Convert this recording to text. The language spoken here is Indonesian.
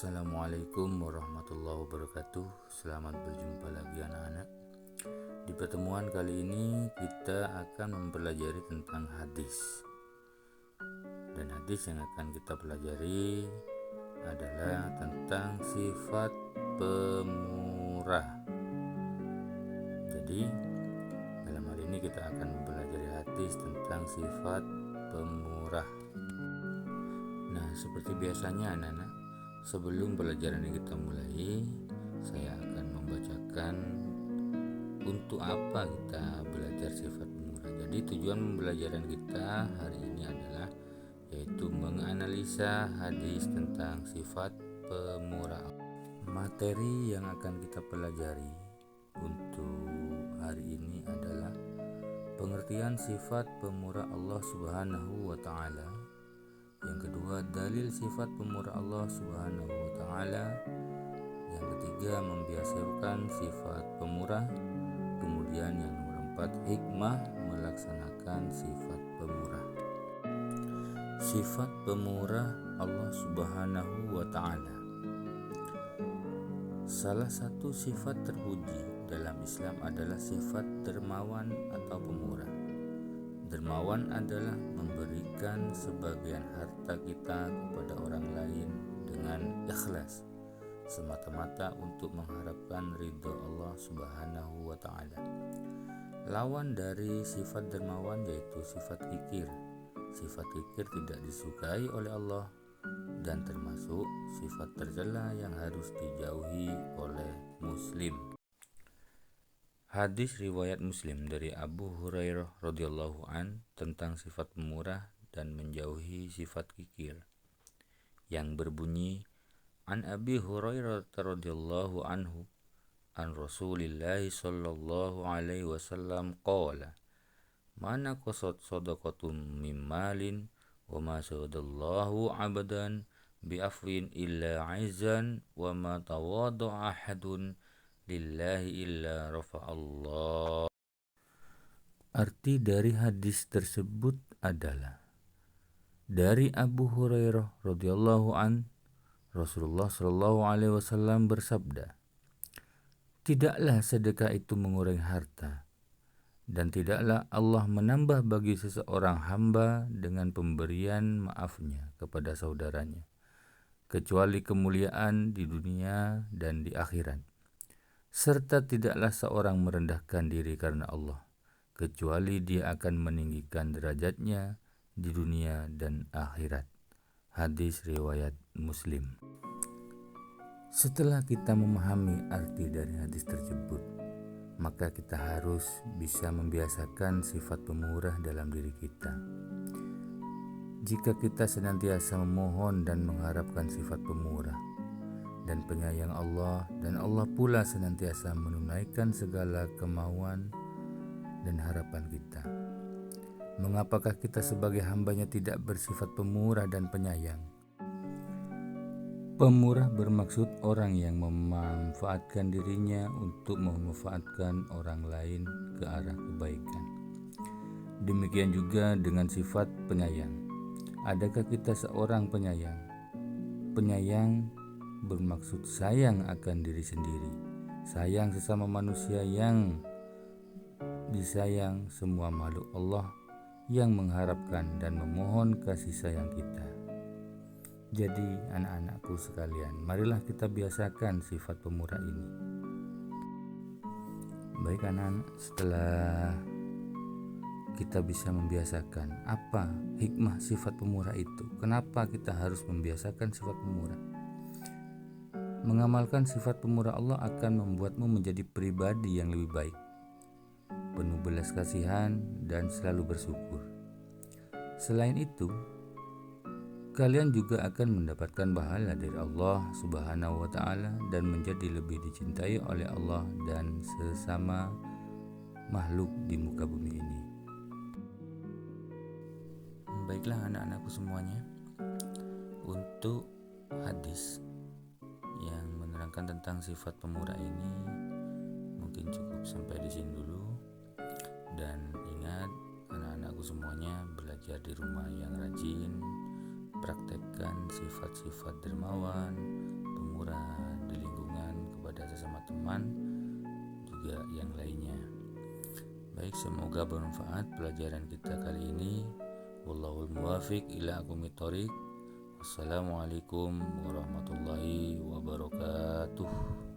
Assalamualaikum warahmatullahi wabarakatuh. Selamat berjumpa lagi anak-anak. Di pertemuan kali ini kita akan mempelajari tentang hadis. Dan hadis yang akan kita pelajari adalah tentang sifat pemurah. Jadi dalam hal ini kita akan mempelajari hadis tentang sifat pemurah. Nah, seperti biasanya anak-anak, sebelum pelajaran yang kita mulai, saya akan membacakan untuk apa kita belajar sifat pemurah. Jadi tujuan pembelajaran kita hari ini adalah yaitu menganalisa hadis tentang sifat pemurah. Materi yang akan kita pelajari untuk hari ini adalah pengertian sifat pemurah Allah Subhanahu wa taala. Yang kedua, dalil sifat pemurah Allah Subhanahu wa taala. Yang ketiga, membiasakan sifat pemurah. Kemudian yang nomor 4, hikmah melaksanakan sifat pemurah. Sifat pemurah Allah Subhanahu wa taala. Salah satu sifat terpuji dalam Islam adalah sifat dermawan atau pemurah. Dermawan adalah memberikan sebagian harta kita kepada orang lain dengan ikhlas, semata-mata untuk mengharapkan ridho Allah Subhanahu wa taala. Lawan dari sifat dermawan yaitu sifat kikir. Sifat kikir tidak disukai oleh Allah dan termasuk sifat tercela yang harus dijauhi oleh muslim. Hadis riwayat Muslim dari Abu Hurairah radhiyallahu an tentang sifat pemurah dan menjauhi sifat kikir yang berbunyi, An Abi Hurairah radhiyallahu anhu an Rasulillah sallallahu alaihi wasallam qala mana qasad sadaqatum min malin wa ma sadallahu abadan bi'afwin illa aizan wa ma tawadda'a ahadun lillahi illa rafa'allah. Arti dari hadis tersebut adalah dari Abu Hurairah radhiyallahu an, Rasulullah sallallahu alaihi wasallam bersabda, tidaklah sedekah itu mengurangi harta, dan tidaklah Allah menambah bagi seseorang hamba dengan pemberian maafnya kepada saudaranya, kecuali kemuliaan di dunia dan di akhirat. Serta tidaklah seorang merendahkan diri karena Allah, kecuali dia akan meninggikan derajatnya di dunia dan akhirat. Hadis riwayat Muslim. Setelah kita memahami arti dari hadis tersebut, maka kita harus bisa membiasakan sifat pemurah dalam diri kita. Jika kita senantiasa memohon dan mengharapkan sifat pemurah dan penyayang Allah, dan Allah pula senantiasa menunaikan segala kemauan dan harapan kita, mengapakah kita sebagai hambanya tidak bersifat pemurah dan penyayang? Pemurah bermaksud orang yang memanfaatkan dirinya untuk memanfaatkan orang lain ke arah kebaikan. Demikian juga dengan sifat penyayang. Adakah kita seorang penyayang? Penyayang bermaksud sayang akan diri sendiri, sayang sesama manusia yang disayang semua makhluk Allah yang mengharapkan dan memohon kasih sayang kita. Jadi anak-anakku sekalian, marilah kita biasakan sifat pemurah ini. Baik anak-anak, setelah kita bisa membiasakan apa hikmah sifat pemurah itu, kenapa kita harus membiasakan sifat pemurah? Mengamalkan sifat pemurah Allah akan membuatmu menjadi pribadi yang lebih baik, penuh belas kasihan dan selalu bersyukur. Selain itu, kalian juga akan mendapatkan pahala dari Allah Subhanahu wa taala dan menjadi lebih dicintai oleh Allah dan sesama makhluk di muka bumi ini. Baiklah anak-anakku semuanya, untuk hadis yang menerangkan tentang sifat pemurah ini mungkin cukup sampai di sini dulu. Dan ingat anak-anakku semuanya, belajar di rumah yang rajin, praktekkan sifat-sifat dermawan, murah di lingkungan, kepada sesama teman, juga yang lainnya. Baik, semoga bermanfaat pelajaran kita kali ini. Wallahul muwafiq ila aqwamit thoriq. Wassalamualaikum warahmatullahi wabarakatuh.